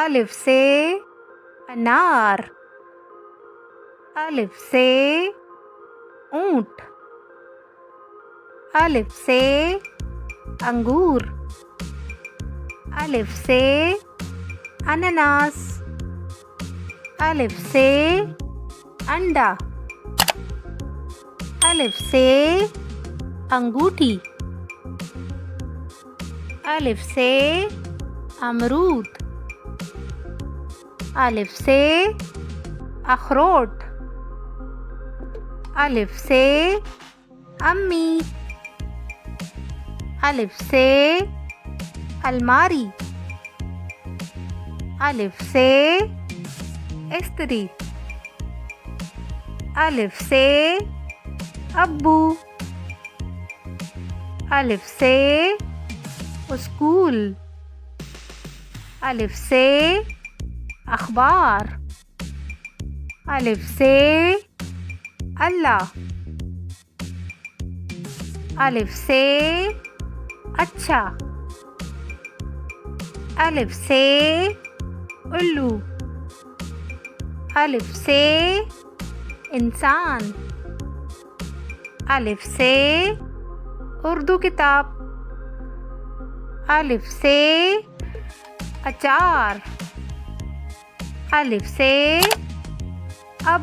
الف سے انار، الف سے اونٹ، الف سے انگور، الف سے انناس، الف سے انڈا، الف سے انگوٹھی، الف سے امرود، الف سے اخروٹ، الف سے امی، الف سے الماری، الف سے استری، الف سے ابو، الف سے اسکول، الف سے اخبار، الف سے اللہ، الف سے اچھا، الف سے الو، الف سے انسان، الف سے اردو کتاب، الف سے اچار، الف سے اب